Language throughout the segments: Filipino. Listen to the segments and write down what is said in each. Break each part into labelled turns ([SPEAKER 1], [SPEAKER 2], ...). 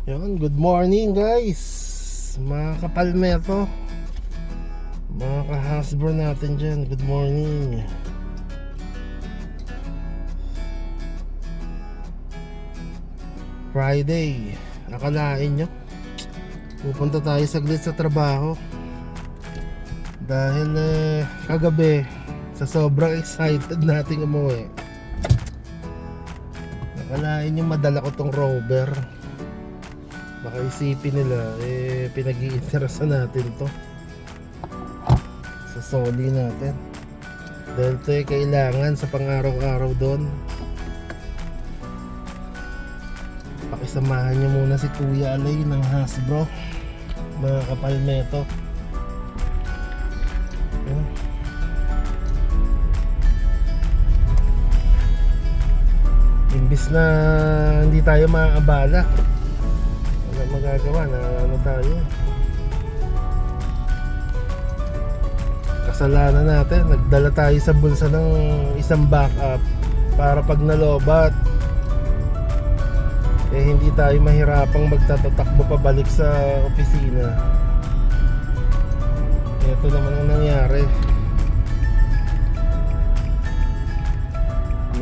[SPEAKER 1] Yun, good morning guys, mga kapalmeto, mga kahasbro natin dyan. Good morning. Friday, akalain nyo pupunta tayo saglit sa trabaho dahil kagabi sa sobrang excited nating umuwi, akalain nyo madala ko tong Rover. Baka isipin nila pinag-iinteresan natin to sa soli natin dahil ito kailangan sa pang-araw-araw doon. Pakisamahan niyo muna si Kuya Alay ng Hasbro, mga kapalmeto. Imbis na hindi tayo maaabala, magagawa na ano tayo, kasalanan natin, nagdala tayo sa bulsa ng isang backup para pag nalobat hindi tayo mahirapang magtatatakbo pabalik sa opisina. Ito naman ang nangyari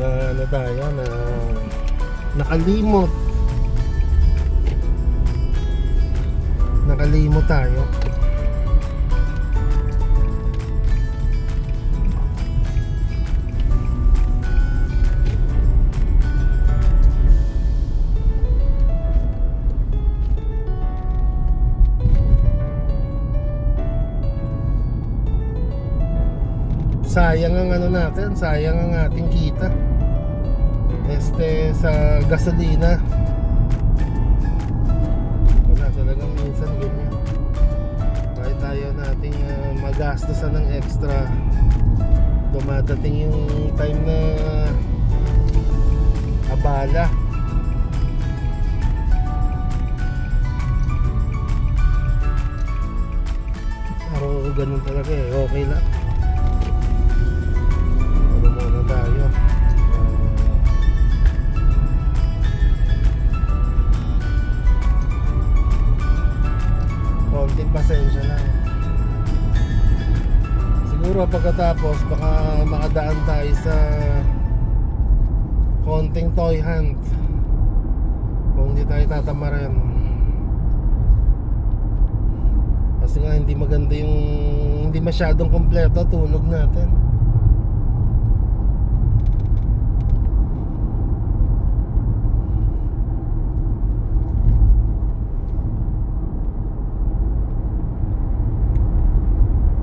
[SPEAKER 1] na ano tayo, na nakalimot tayo. Sayang ang ano natin, sayang ang ating kita sa gasolina. Wala talagang minsan ganyan, kahit tayo nating magastosan ng extra, dumadating yung time na abala. Pero ganun talaga okay lang. Ano muna tayo, konting pasensya lang. Siguro pagkatapos baka makadaan tayo sa konting toy hunt kung hindi tayo tatamarin, kasi nga hindi maganda yung hindi masyadong kompleto tulog natin.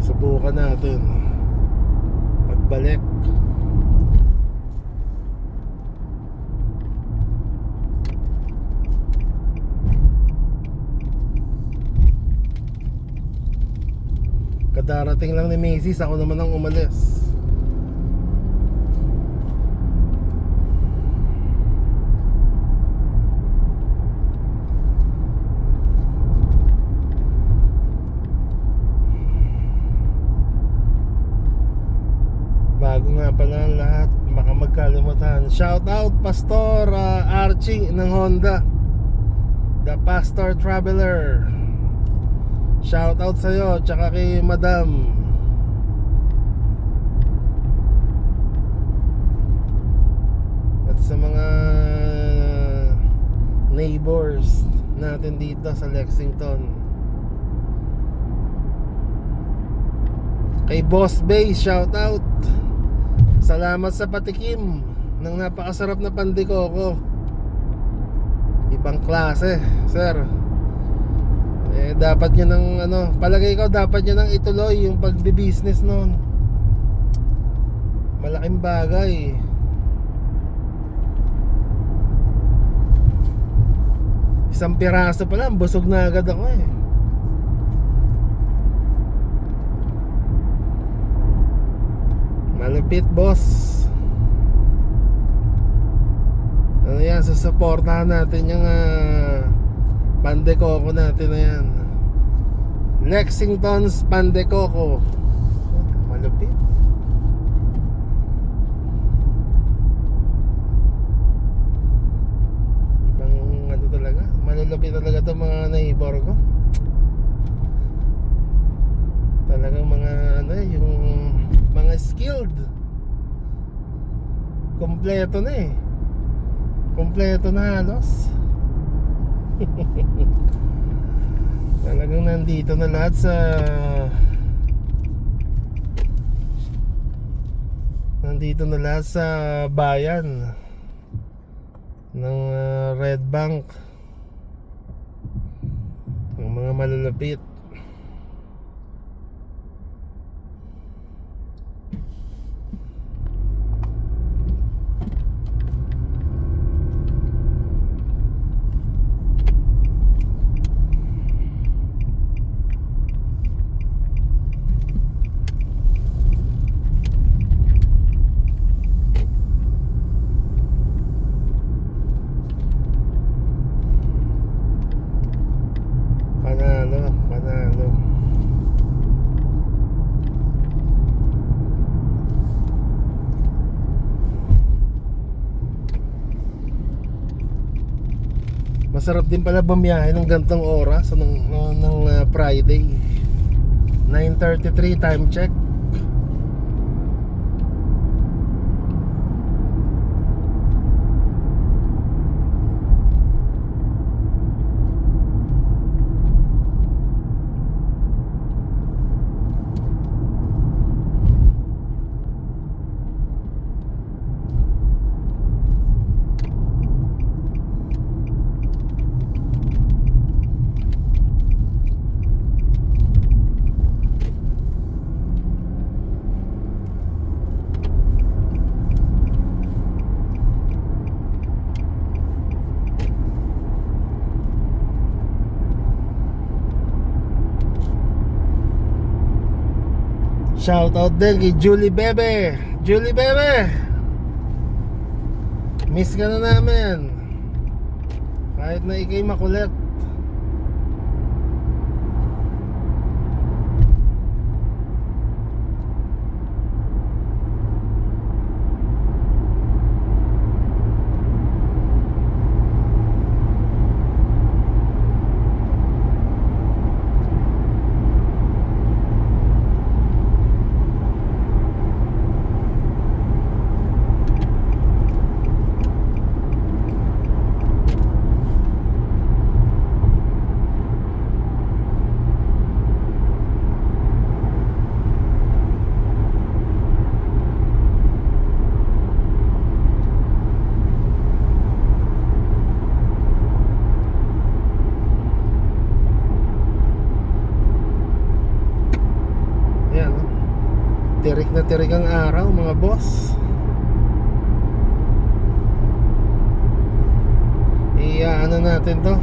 [SPEAKER 1] Subukan natin pagbalik. Kadarating lang ni Macy's, ako naman ang umalis. Bago nga pala ang lahat, baka magkalimutan, shout out Pastor Archie ng Honda, the Pastor Traveler. Shout out sa'yo, tsaka kay Madam. At sa mga neighbors natin dito sa Lexington. Kay Boss Bay, shout out. Salamat sa patikim ng napakasarap na pandikoko. Ibang klase, sir. Dapat nyo ng palagay ko dapat nyo nang ituloy yung pagbi-business nun. Malaking bagay. Isang piraso pa lang, busog na agad ako Malupit, boss. Ano yan, susuportahan natin yung Pandekoko natin na yan. Lexington's Pandekoko. Malupit. talaga. Malulupit talaga itong mga neighbor ko. Talagang mga ano, yung mga skilled. Kompleto na eh. Kompleto na halos. Talagang nandito na lahat sa bayan ng Red Bank, ng mga malalapit. Panalo. Masarap din pala bumiyahe ng gantong oras ng Friday. 9:33 time check. Shout out din kay Julie Bebe. Julie Bebe, miss ka na namin. Kahit na ikay makulit. Tirik na tirik ang araw mga boss. Ano natin to.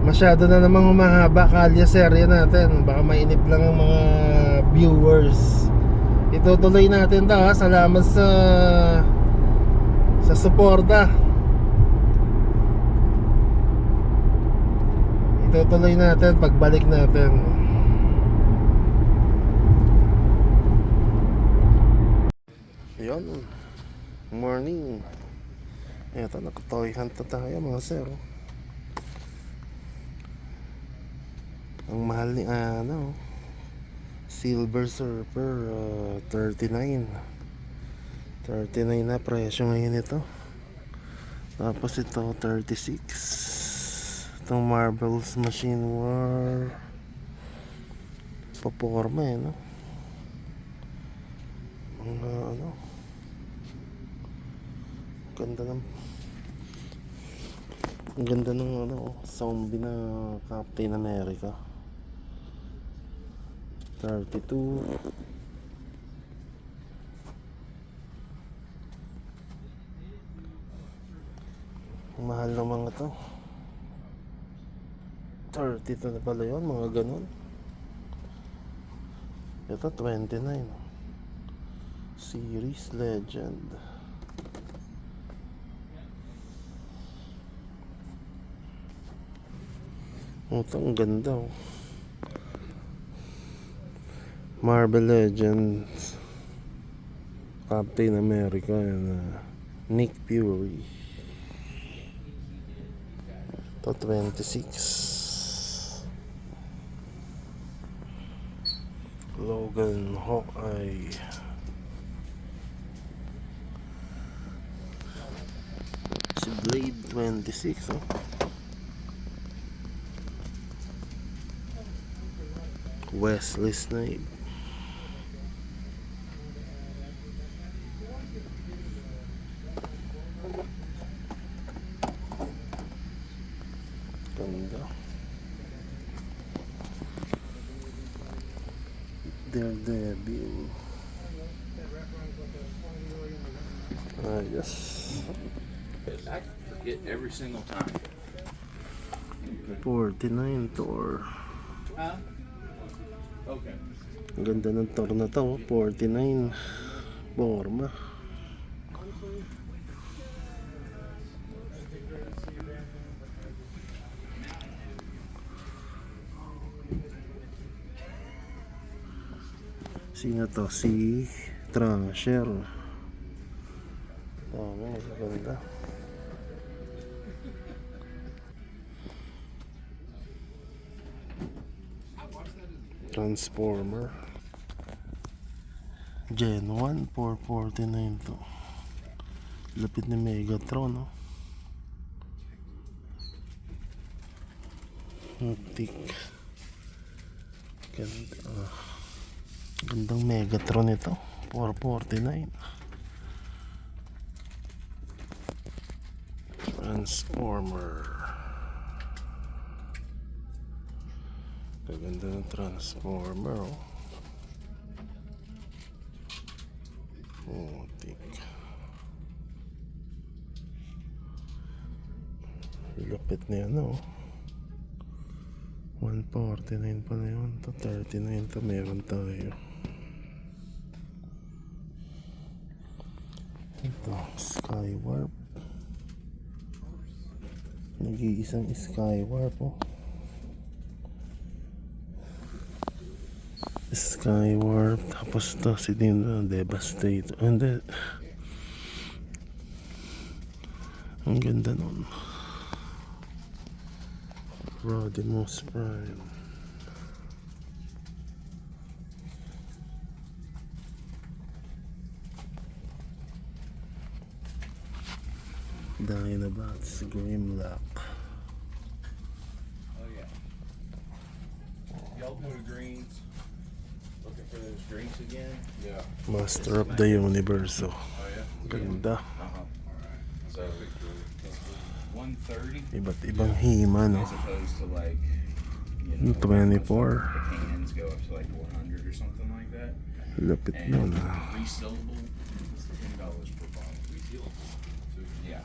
[SPEAKER 1] Masyado na namang humahaba kalye serye natin. Baka mainip lang ang mga viewers. Itutuloy natin to ha. Salamat sa suporta. Itutuloy natin pagbalik natin. Yun, morning. Eto, nakatoy hunt na tayo mga sir. Ang mahal ni Silver Surfer, 39 na presyo ngayon ito. Tapos ito 36. Itong Marvel's Machine War paporma no. Mga ang ganda ng zombie na Captain America. 32. Mahal ng mga to. 32 na pala yun, mga ganun. Ito 29. Series Legend. Ito ang ganda Marvel Legends Captain America and Nick Fury. to 26. Logan Hawkeye. Si Blade 26, oh. Wesley Snipe. Ganda. Daredevil. Yes.
[SPEAKER 2] I forget every single time.
[SPEAKER 1] 49 Thor.
[SPEAKER 2] Huh? Okay.
[SPEAKER 1] Ang ganda ng Thor na to, 49. Forma. Sino to? Si Thrasher. Oh, may ganda. Transformer. Gen 1, 449 to. Lapit ni Megatron, no? Antik. Ganda. Gandang Megatron ito. 449. Transformer. Ganda ng Transformer, oh. Antik. Lapit na yan, oh. 149 pala yun. To 39 to meron tayo. Ito, Skywarp. Nag-iisang Skywarp, oh. Skywarp. Tapos to si Dino Devastate. Hindi. Ang ganda nun. Rodimus Prime. Dinobots Grimlock.
[SPEAKER 2] Oh yeah. Y'all go to Greens. Looking for those drinks again? Yeah.
[SPEAKER 1] Master of the Universe. Oh.
[SPEAKER 2] Oh yeah.
[SPEAKER 1] Ganda.
[SPEAKER 2] So 130
[SPEAKER 1] Iba't ibang hima, no?
[SPEAKER 2] as opposed to like
[SPEAKER 1] 24.
[SPEAKER 2] the cans go up to like 400 or something like that.
[SPEAKER 1] Lapit
[SPEAKER 2] And
[SPEAKER 1] nun.
[SPEAKER 2] resealable is $10 per bottle. Resealable. Yeah.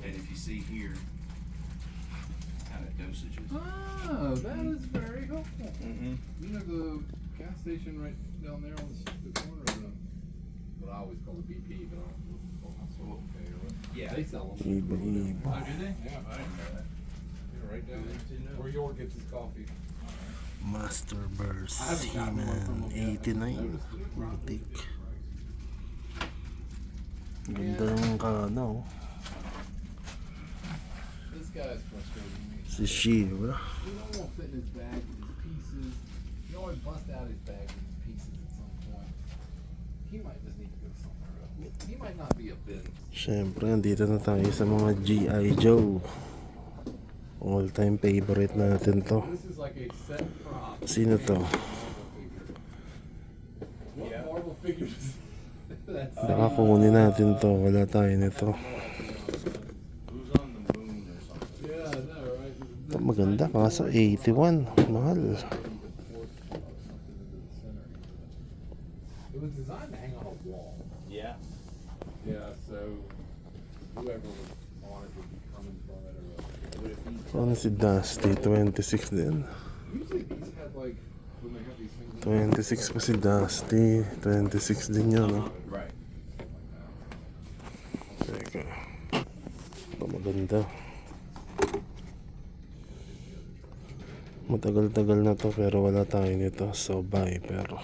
[SPEAKER 2] And if you see here, kind of dosages.
[SPEAKER 3] Oh, that is very helpful.
[SPEAKER 2] Mm-hmm.
[SPEAKER 3] You know the gas station right down there on the corner of the, what I always call the BP, but I don't know okay or what.
[SPEAKER 2] Yeah.
[SPEAKER 3] They sell them.
[SPEAKER 1] Iba, iba.
[SPEAKER 2] Oh, do they?
[SPEAKER 3] Yeah,
[SPEAKER 2] I didn't know that.
[SPEAKER 3] yeah, right down
[SPEAKER 2] Good to
[SPEAKER 3] there.
[SPEAKER 2] know.
[SPEAKER 3] Where York gets his coffee.
[SPEAKER 1] Master Burst.
[SPEAKER 3] I haven't gotten one from
[SPEAKER 1] He-Man
[SPEAKER 3] them yet.
[SPEAKER 1] 89.
[SPEAKER 3] Noticed it.
[SPEAKER 1] Matik. Ganda ng kana, oh.
[SPEAKER 3] This guy's frustrating me.
[SPEAKER 1] Si She-Ra.
[SPEAKER 3] He don't want to fit in his bag with his pieces. He always busts out his bag with his pieces at some point. He might just need to go somewhere else. He might not be a business.
[SPEAKER 1] Siyempre, andito na tayo sa mga G.I. Joe. All-time favorite natin to.
[SPEAKER 3] This is like a set prop.
[SPEAKER 1] Sino to?
[SPEAKER 3] What
[SPEAKER 2] Yeah.
[SPEAKER 3] Marvel figures? That's
[SPEAKER 1] Baka kunin natin to. Wala tayo nito.
[SPEAKER 2] Who's on the moon or something?
[SPEAKER 3] yeah, I know, right?
[SPEAKER 1] Ito maganda. Kaso 81. Mahal.
[SPEAKER 3] It was designed to hang on a wall.
[SPEAKER 2] Yeah.
[SPEAKER 3] Yeah, so whoever was on it would be coming from it or
[SPEAKER 2] Would it be
[SPEAKER 1] Ano si Dusty? 26 din.
[SPEAKER 3] usually these had like when they have these things
[SPEAKER 1] 26 pa si Dusty. 26 din yun, no?
[SPEAKER 2] right?
[SPEAKER 1] Teka. Ito maganda. Matagal-tagal na to pero wala tayo nito. So bye pero.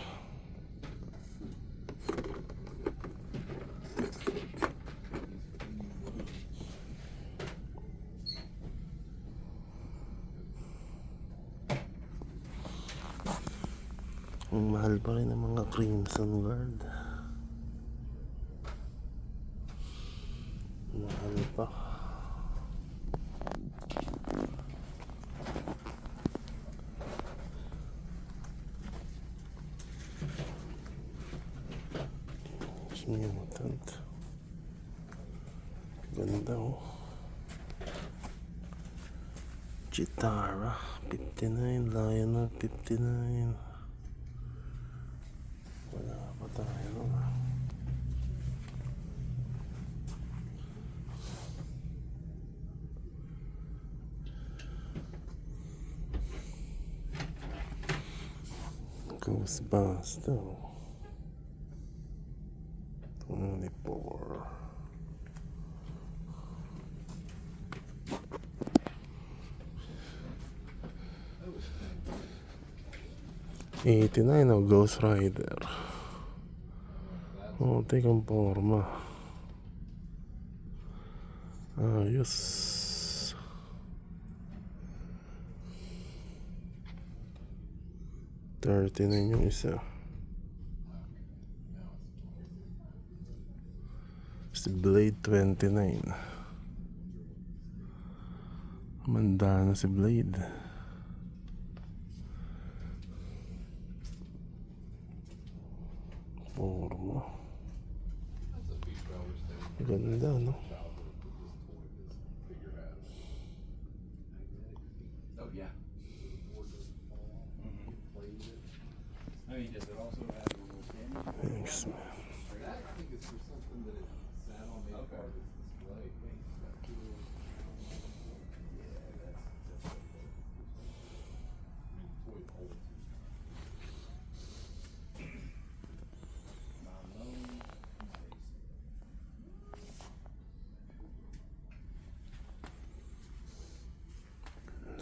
[SPEAKER 1] Ang mahal pa rin ang mga Crimson Guard. Mahal pa. Mutant. Ganda oh. Chitara 59, Lionel 59. Wala pa tayo. Ghostbuster 24. 89 o Ghost Rider. Oh, tekang forma. Ayos. $39 yung isa. Si Blade 29. Manda na si Blade. Forma. Ganda, no?
[SPEAKER 3] Oh yeah.
[SPEAKER 2] I mean, does it also have a little camera?
[SPEAKER 1] Thanks, man.
[SPEAKER 3] That I think is for something that it sat on the part of this display. Toy holds.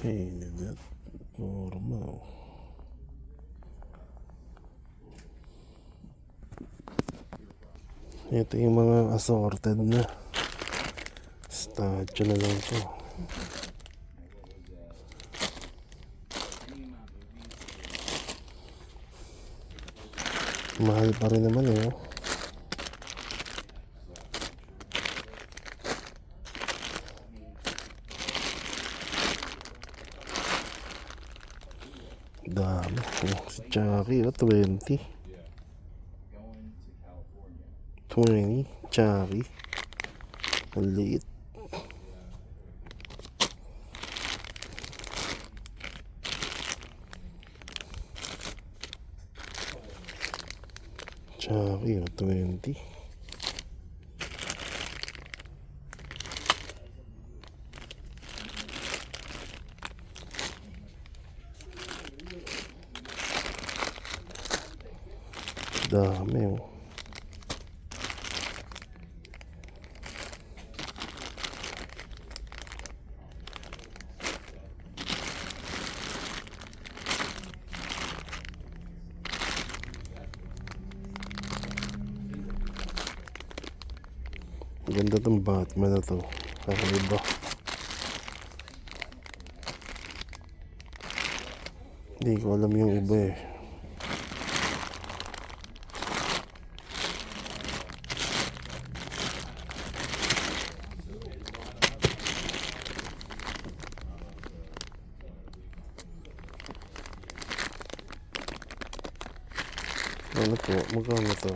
[SPEAKER 1] Hey, that forma. Ito yung mga assorted na. Statue na lang to. Mahal pa rin naman eh. Dami. Oh, si Chucky, 20.
[SPEAKER 2] Going to California.
[SPEAKER 1] 20. Chucky. Ang liit. Chucky, 20. Dami oh. Ganda tong Batman na to. Kakaiba. Hindi ko alam yung iba eh. Ano po? Magkano to?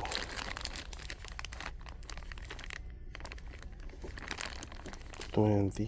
[SPEAKER 1] $20.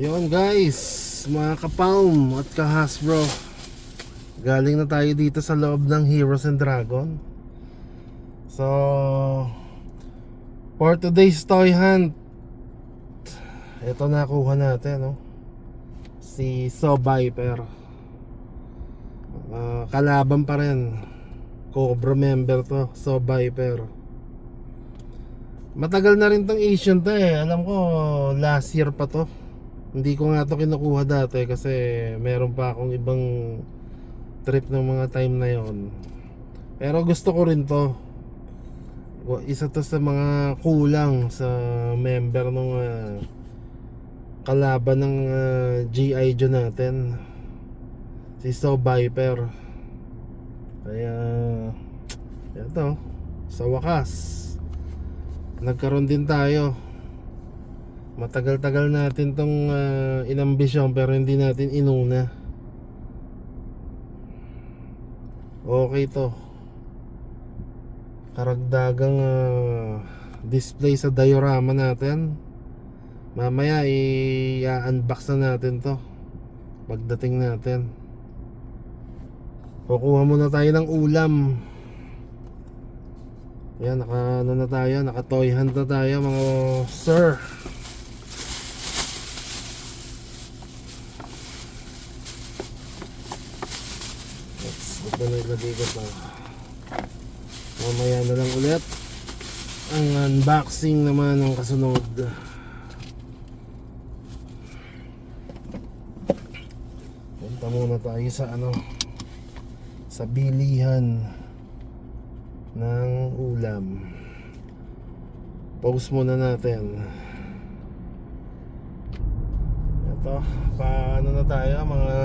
[SPEAKER 1] Yun guys, mga kapalm at ka-Hasbro, galing na tayo dito sa loob ng Heroes and Dragon. So for today's toy hunt, Ito nakuha natin, no? Si So Viper. Kalaban pa rin. Cobra member to, So Viper. Matagal na rin tong Asian to eh. Alam ko last year pa to. Hindi ko nga to kinukuha dati kasi meron pa akong ibang trip ng mga time na yon. Pero gusto ko rin to. Isa to sa mga kulang sa member ng kalaban ng G.I. Joe natin, si So Viper. Kaya ito, sa wakas nagkaroon din tayo. Matagal-tagal natin tong inambisyon pero hindi natin inuna. Okay to, karagdagang display sa diorama natin. Mamaya i-unbox na natin to pagdating natin. Kukuha muna tayo ng ulam. Yan, naka toy hunt na tayo mga sir. Ito na ilagay ko pa. Mamaya na lang ulit ang unboxing naman ng kasunod. Punta muna tayo sa sa bilihan ng ulam. Pause muna natin. Ito, paano na tayo mga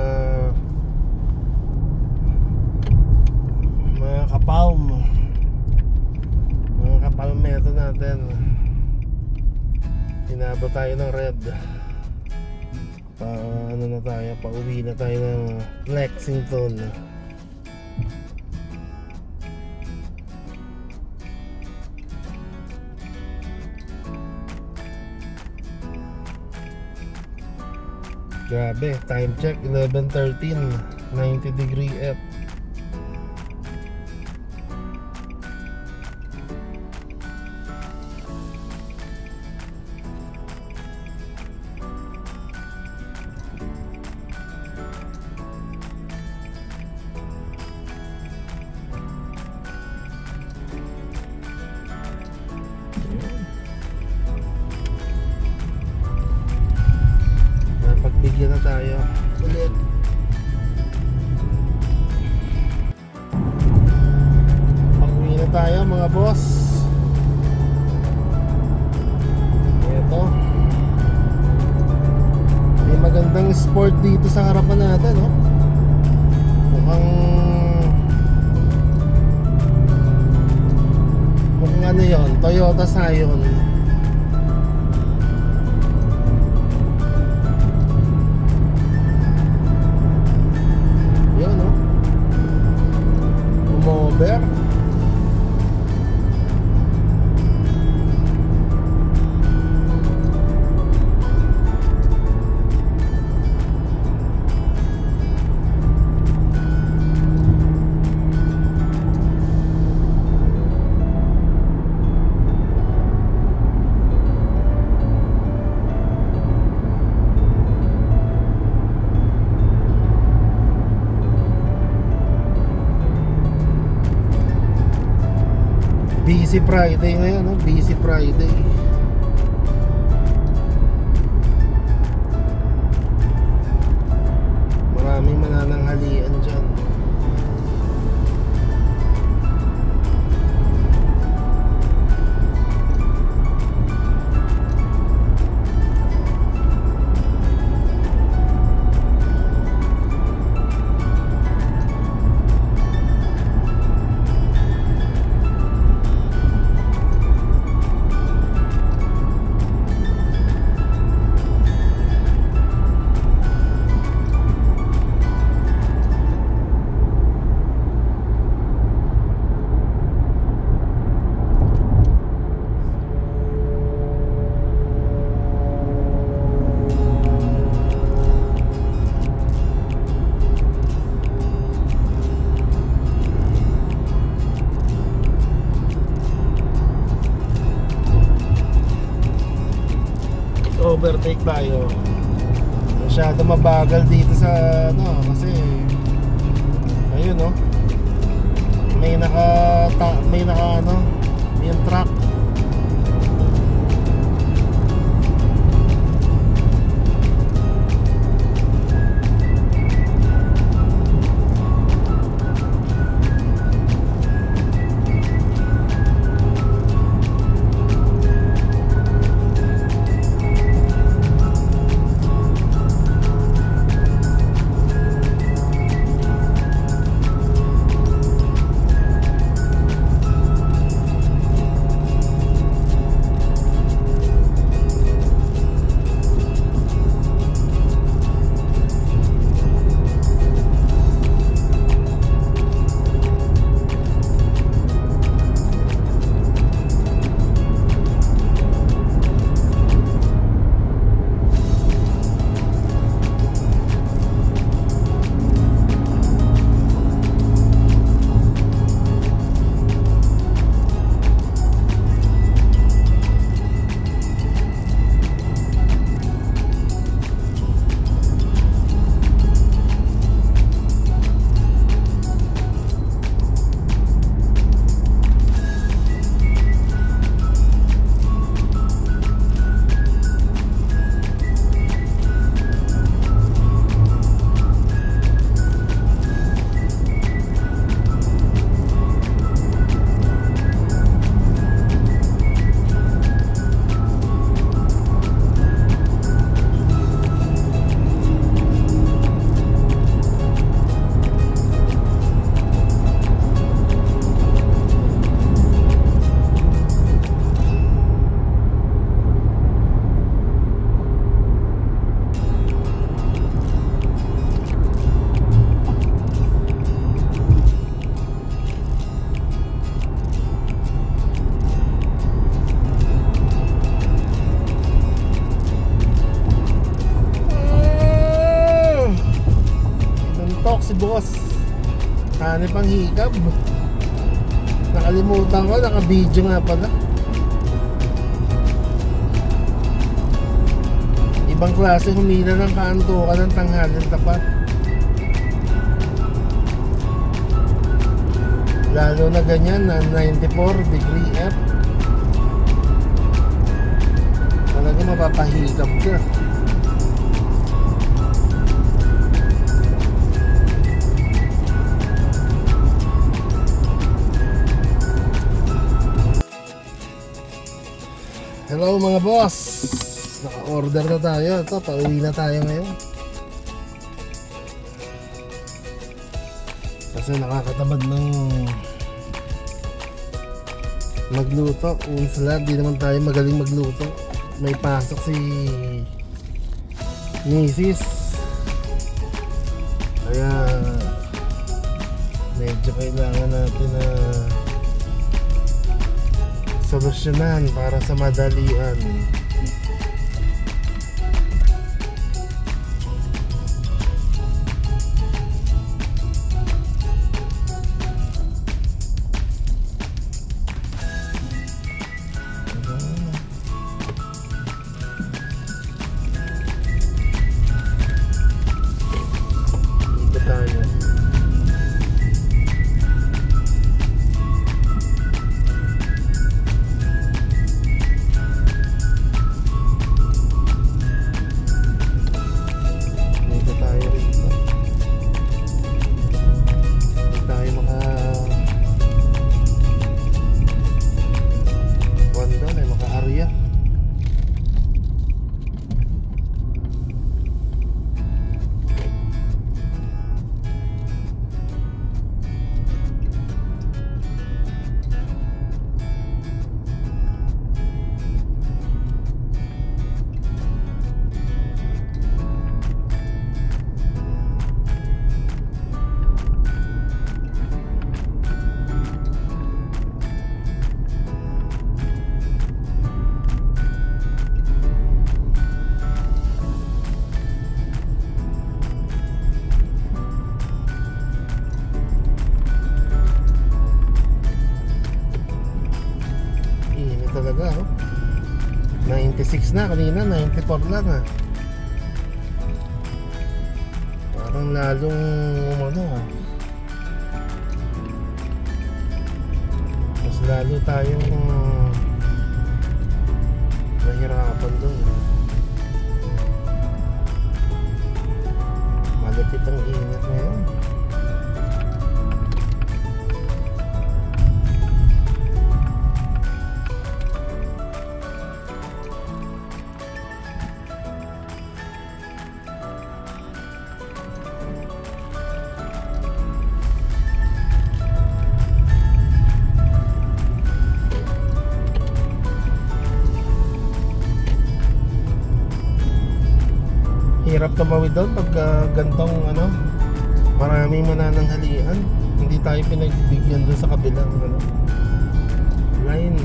[SPEAKER 1] kapalm, mga kapalmeto natin. Tinabot tayo ng red. Na tayo, pauwi na tayo ng Lexington. Grabe, time check 11:13, 90° F. Pagbigyan na tayo ulit. Pag-uwi na tayo mga boss. Ito, may magandang sport dito sa harapan natin, no? Mukhang ano yun, Toyota Scion. Yun, no? Umover. Busy Friday ngayon, no? Busy Friday. Maraming manananghalian dyan. mag-overtake tayo. Masyado mabagal dito sa ano kasi ayun no. May naka ano, yung truck. Si boss hanip ang hikab. Nakalimutan ko, naka-video nga pala. Ibang klase humila ng kaantukan ng tanghalin tapat. Lalo na ganyan na 94 degree F. Talaga mapapahikab ka. Hello mga boss, naka-order na tayo. Ito, pauwi na tayo ngayon kasi nakakatamad ng magluto. Una sa lahat, di naman tayo magaling magluto. May pasok si Mrs. Kaya medyo kailangan natin na solusyonan para sa madalian. Dito tayo. talaga, oh. 96 na kanina, 94 lang ah. Parang lalong umano ah. Mas lalo tayong nahirapan doon. Malapit ang init ngayon. Hirap tumawid doon pag gantong ano, maraming manananghalian. Hindi tayo pinagbigyan doon sa kabilang ano, line.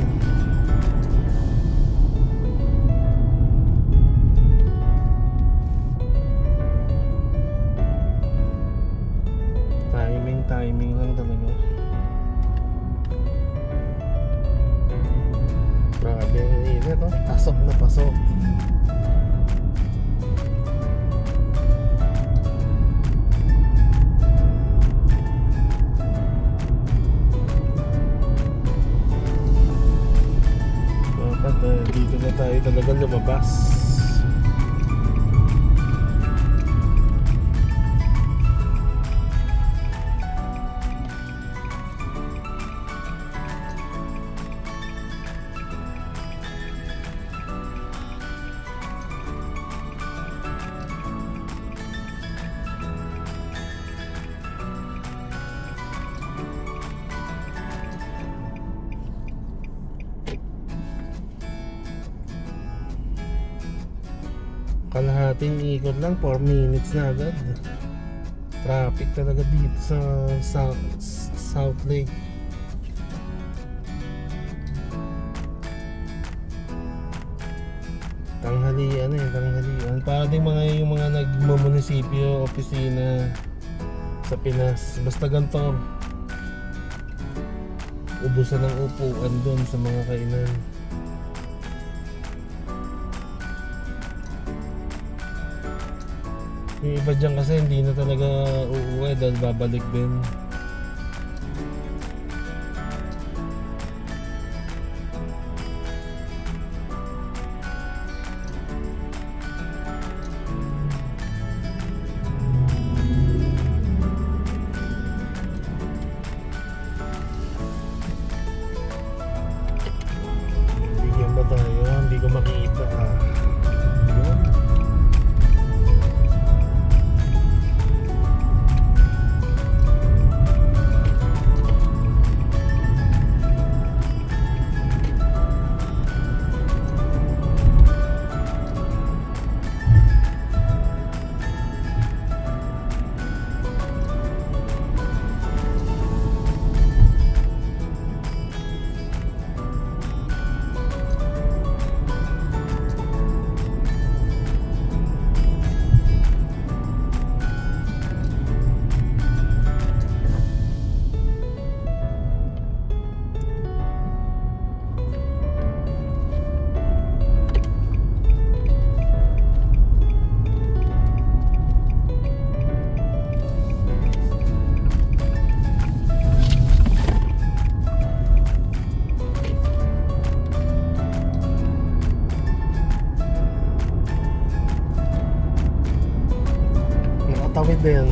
[SPEAKER 1] Timing lang talaga. Grabe ang init oh, pasok na pasok. Dito na tayo talaga lumabas. Kalahating ikot lang, 4 minutes na agad. Traffic talaga dito sa South Lake. Tanghalian tanghalian. Para din yung mga nagmumunisipyo, opisina sa Pinas. Basta ganito, ubusan ng upuan doon sa mga kainan. Yung iba dyan kasi hindi na talaga uuwi dahil babalik din. Bigyan ba tayo? Hindi ko makita ah. Yun. Nakatawid din.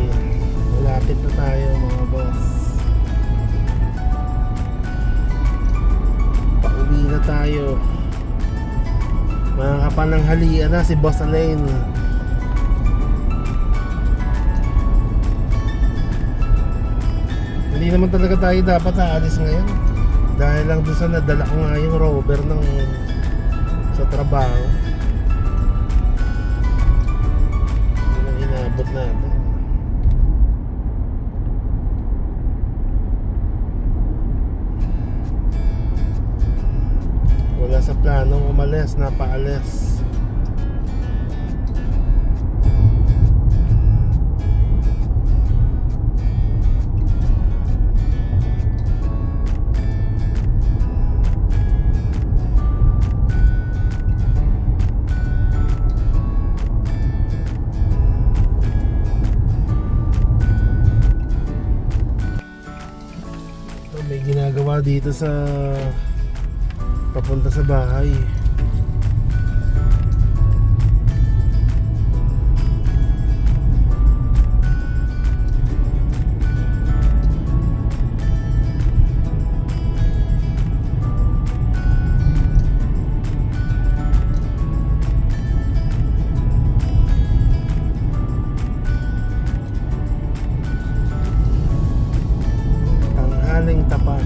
[SPEAKER 1] Malapit na tayo mga boss. Pauwi na tayo. Mga kapananghalian na si Boss Alain. Hindi naman talaga tayo dapat aalis ngayon. Dahil lang doon sa nadala ko nga yung rover ng sa trabaho. Yun ang inabot natin. Wala sa planong umalis, napaalis. May ginagawa dito sa papunta sa bahay. Tanghaling tapat.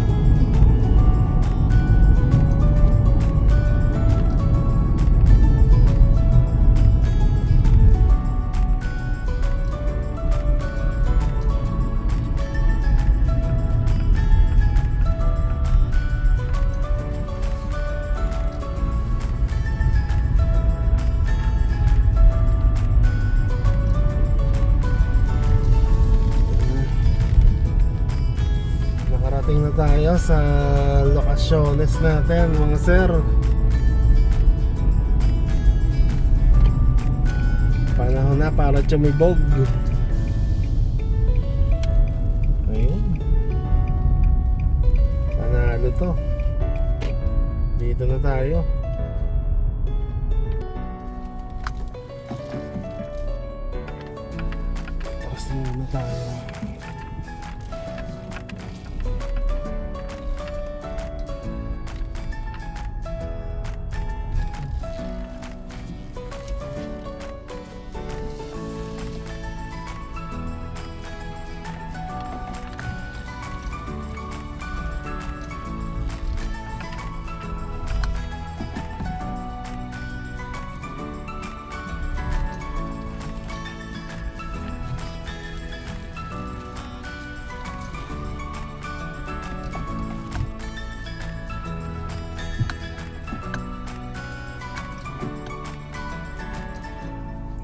[SPEAKER 1] Nakarating na tayo sa lokasyones natin mga sir. Panahon na para tumibog. Ayun. Panalo to. Dito na tayo. Tapos muna tayo.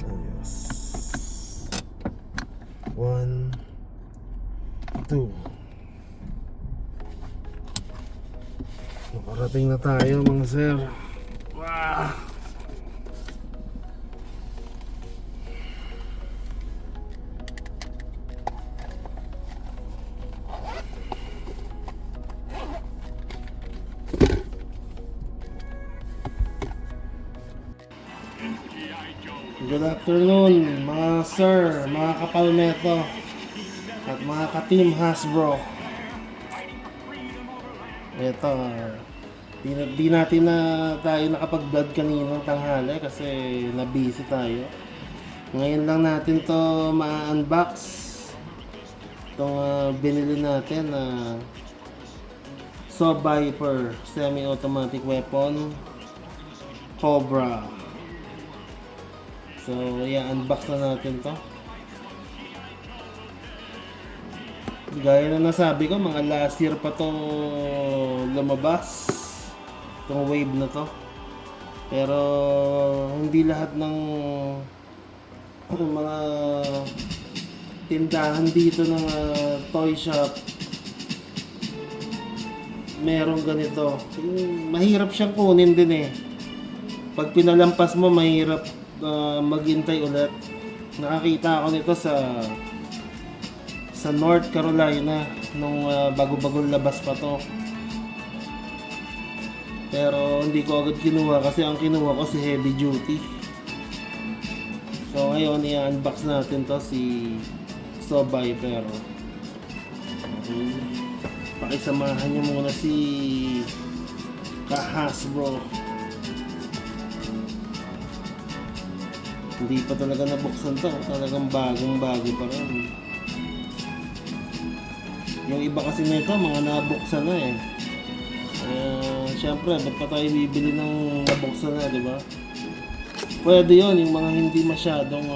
[SPEAKER 1] Ayos. 1, 2. Nakarating na tayo mga sir. Wow. Good afternoon mga sir, mga kapalmeto at mga ka-team Hasbro. Ito, di natin na tayo nakapag-vlog kanina ng tanghali kasi na-busy tayo. Ngayon lang natin to ma-unbox. Itong binili natin na Saw Viper semi-automatic weapon Cobra. So, i-unbox na natin to. Gaya na nasabi ko, mga last year pa to lumabas. Itong wave na to. Pero, hindi lahat ng mga tindahan dito ng toy shop merong ganito. Mahirap siyang kunin din eh. Pag pinalampas mo, mahirap maghintay ulit. Nakakita ako nito sa North Carolina nung bago-bagong labas pa to. Pero hindi ko agad kinuha kasi ang kinuha ko si Heavy Duty. So ngayon i-unbox natin to si Saw Viper. Okay. Pakisamahan nyo muna si Hasbro. Hindi pa talaga nabuksan to. Talagang bagong-bago pa rin. Yung iba kasi nito, mga nabuksan na eh. Siyempre, ba't pa tayo bibili ng nabuksan na, di ba? Pwede yon yung mga hindi masyadong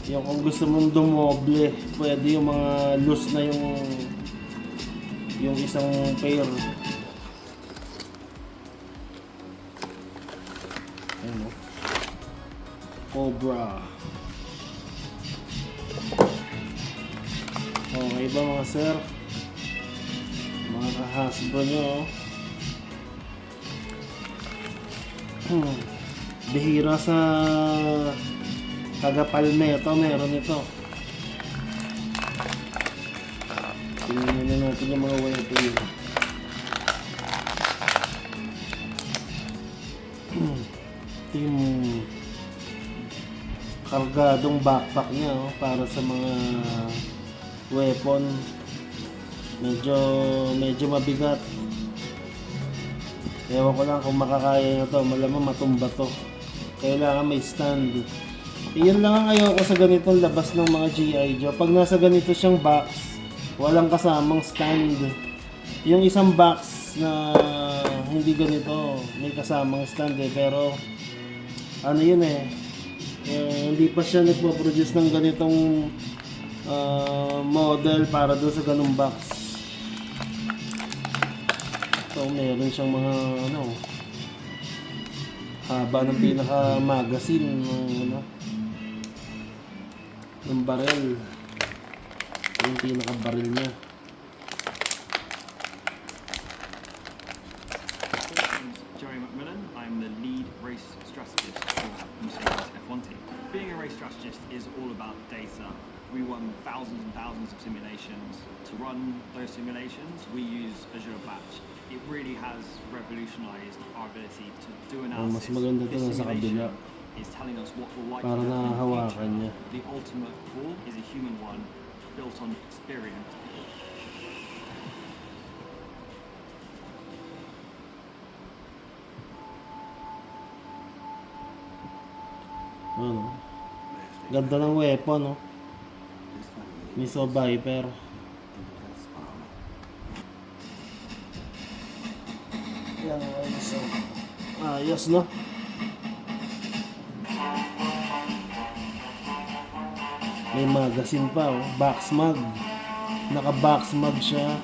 [SPEAKER 1] yung kung gusto mong dumoble, pwede yung mga loose na yung isang pair. Ano? Cobra. Okay ba mga sir? Mga ka-Hasbro nyo. Bihira sa taga Palmetto meron ito. Tingnan na natin yung mga weapon. Ito yung kargadong backpack niya para sa mga weapon. Medyo mabigat. Ewan ko lang kung makakaya na to. Malamang matumba to. Kailangan may stand. Iyan lang ang ayoko sa ganitong labas ng mga G.I. Joe. Pag nasa ganito siyang box, walang kasamang stand. Yung isang box na hindi ganito, may kasamang stand pero ano yun hindi pa siya nagpo-produce ng ganitong model para doon sa ganung box. So meron siyang mga haba ng pinaka magazine ng barrel. Yung pinaka barrel niya.
[SPEAKER 4] Jerry McMillan. I'm the lead race strategist for Mercedes F1 team. Being a race strategist is all about data. We run thousands and thousands of simulations. To run those simulations, we use Azure Batch. It really has revolutionized our ability to do analysis.
[SPEAKER 1] Mas maganda to
[SPEAKER 4] This
[SPEAKER 1] nasa kabila.
[SPEAKER 4] simulation is telling us what will likely
[SPEAKER 1] Para
[SPEAKER 4] happen in the
[SPEAKER 1] nahahawakan
[SPEAKER 4] future.
[SPEAKER 1] niya.
[SPEAKER 4] The ultimate tool is a human one built on experience.
[SPEAKER 1] Ano? Ganda ng weapon, Miso Viper. Yan, ayos, no? May magazine pa, box mag. Naka-box mag siya.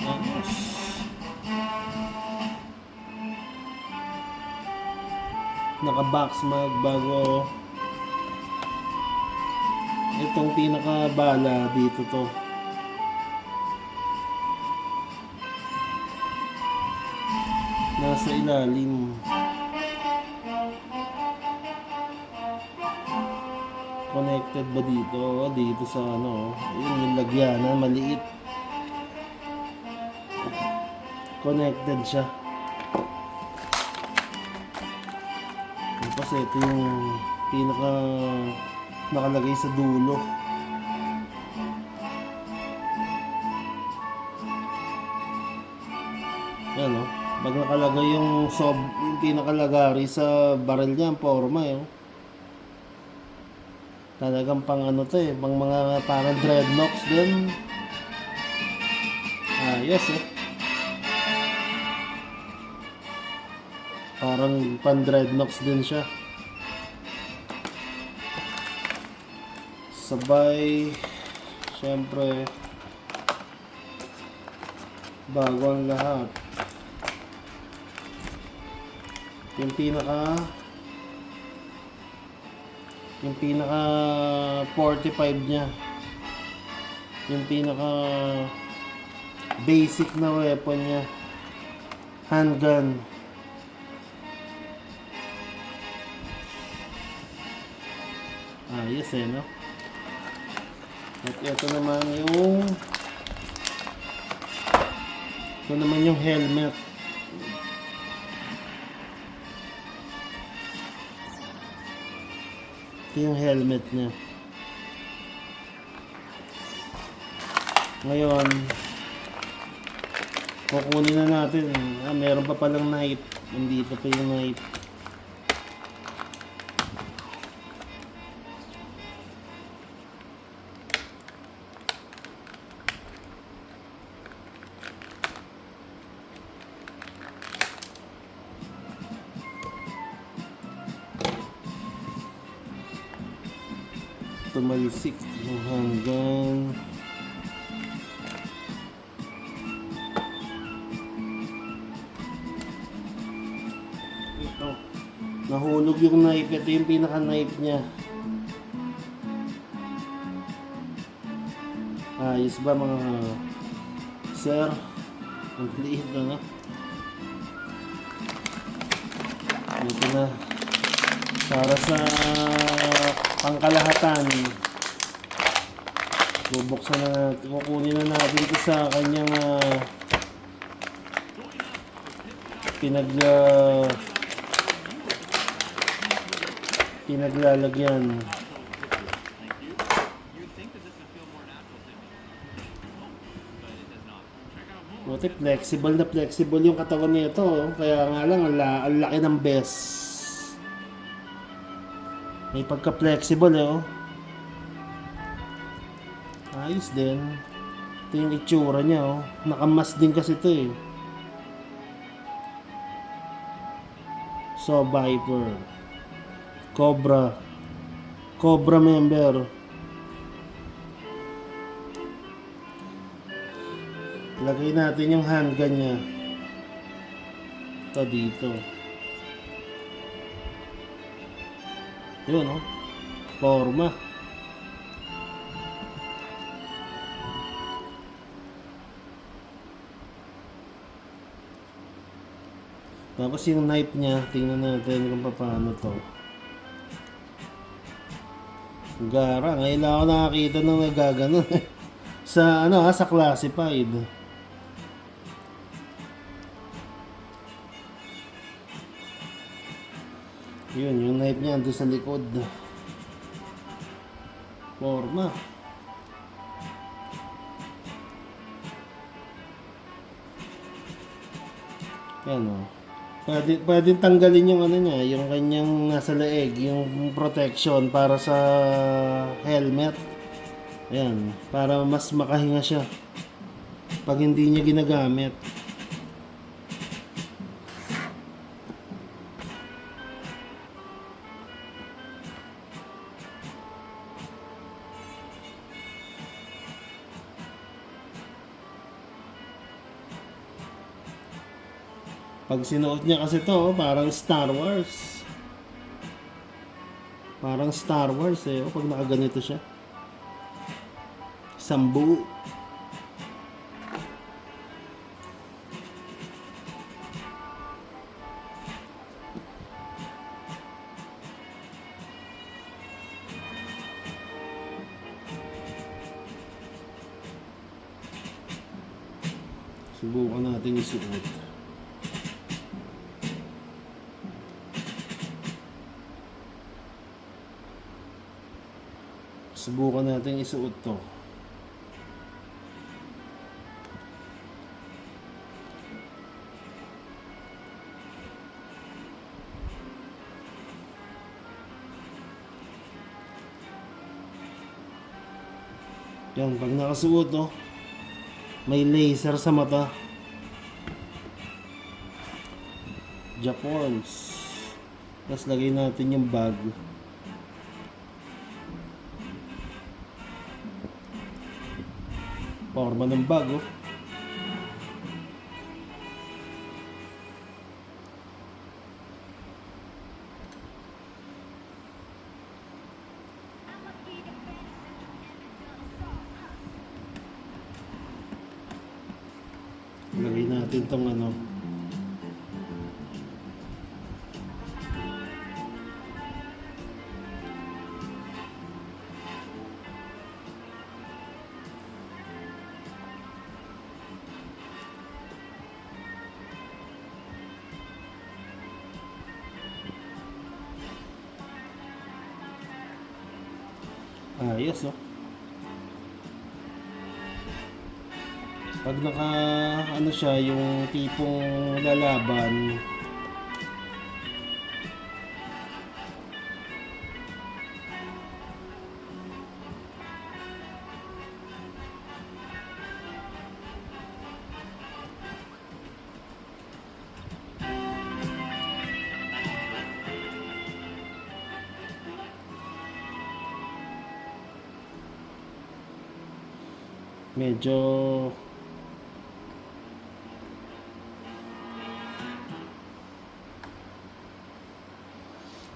[SPEAKER 1] Ayos. Naka-box mag bago. Itong pinaka-bala dito to. Nasa ilalim. Connected ba dito? Dito sa yun yung lagyanan, maliit. Connected siya. Tapos ito yung pinaka nakalagay sa dulo. Yan pag nakalagay yung pinakalagari sa barrel niya, ang forma talagang pang to pang mga parang dreadnoughts din. Ayos parang pan dreadnoughts din siya. Sabay syempre bago ang lahat yung pinaka 45 niya, yung pinaka basic na weapon niya, handgun. Ayos no? At ito naman yung helmet. Ito yung helmet niya. Ngayon, kukunin na natin. Meron pa palang knife. Nandito pa yung knife. Tumalsik yung handgun. Ito, nahulog yung knife. Ito yung pinaka knife niya. Ayos ba mga sir? Ang liit Ito na para sa pangkalahatan. Bubuksan na natin. Kukunin na natin ito sa kanyang pinaglalagyan.
[SPEAKER 4] Thank you. You'd think that this would feel more natural to me. But it does not. Check out more.
[SPEAKER 1] Buti flexible na flexible yung katawan nito. Oh. Kaya nga lang, ang laki ng best. May pagka-flexible eh. Oh. Ayos din. Ito yung itsura niya. Oh. Nakamas din kasi ito eh. So Viper. Cobra member. Lagay natin yung handgun niya. Ito dito. Yun, oh. Forma. Tapos yung knife niya, tingnan natin kung paano to. Gara, ngayon lang ako nakakita ng nagaganon. Sa sa classified. Yun, yung knife niya andun sa likod. Forma. Yan o. Pwede tanggalin yung niya, yung kanyang nasa leeg, yung protection para sa helmet. Ayan, para mas makahinga siya pag hindi niya ginagamit. Pag sinuot niya kasi to, parang Star Wars. Parang Star Wars eh, pag nakaganito siya. Sambu. Subukan natin isuot. Subukan natin isuot to. Yan, pag nakasuot to, may laser sa mata. Japons. Tapos lagay natin yung bag. Forma ng bag, oh. Lagay natin tong ayos, oh. Pag naka siya, yung tipong lalaban,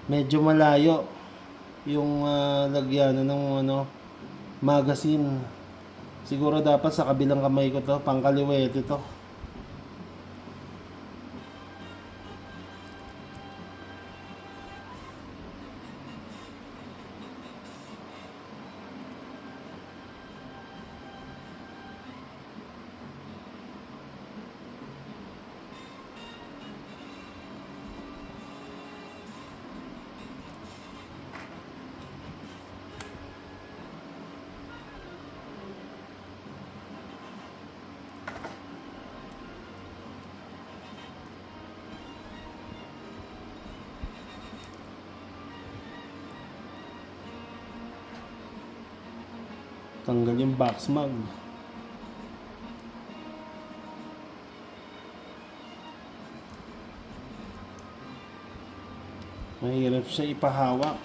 [SPEAKER 1] medyo malayo yung lagyan ng magazine. Siguro dapat sa kabilang kamay ko to, pangkaliwet ito. Tanggal yung box mag. Mahirap siya ipahawak.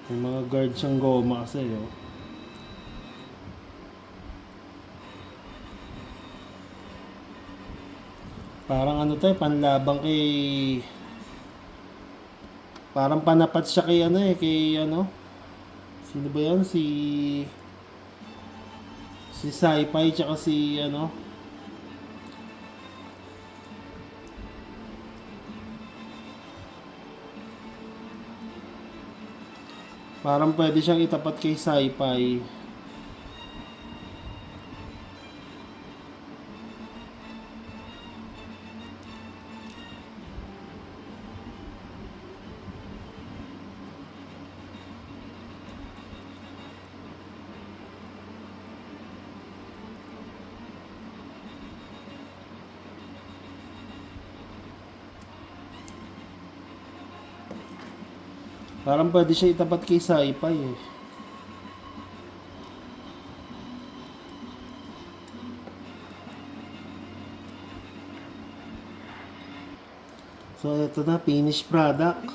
[SPEAKER 1] May mga guard siyang goma kasi, oh. Parang ano to, panlabang kay... Parang panapat siya kay ano eh, kay ano? Sino ba yan? Si Sci-Fi tsaka si ano? Parang pwede siyang itapat kay Sci-Fi. Parang pwede siya itapat kay Sci-Fi eh. So ito na, finished product.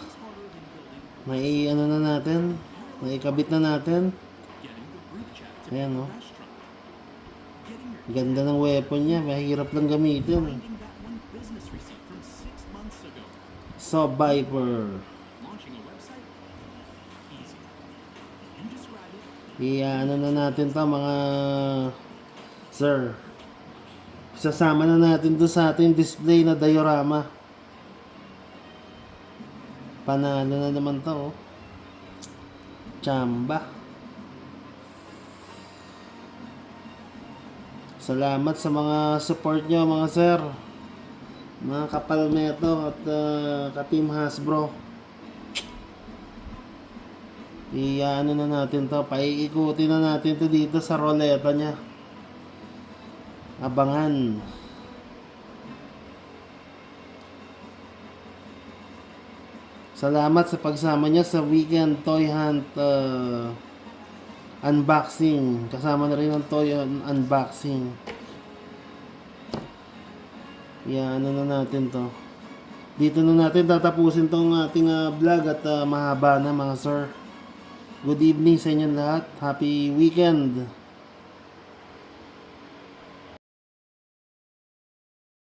[SPEAKER 1] May ano na natin, may ikabit na natin. Ayan oh. Ganda ng weapon niya, mahirap lang gamitin. Sub Viper. Ano na natin to mga sir. Sasama na natin to sa ating display na diorama. Panalo na naman to, oh. Chamba. Salamat sa mga support nyo mga sir. Mga kapalmeto at ka-team Hasbro. Ano na natin to, paiikutin na natin to dito sa roleta niya. Abangan. Salamat sa pagsama niya sa weekend toy hunt unboxing. Kasama na rin ang toy unboxing. Ano na natin to. Dito na natin tatapusin tong ating vlog at mahaba na mga sir. Good evening sa inyong lahat. Happy weekend.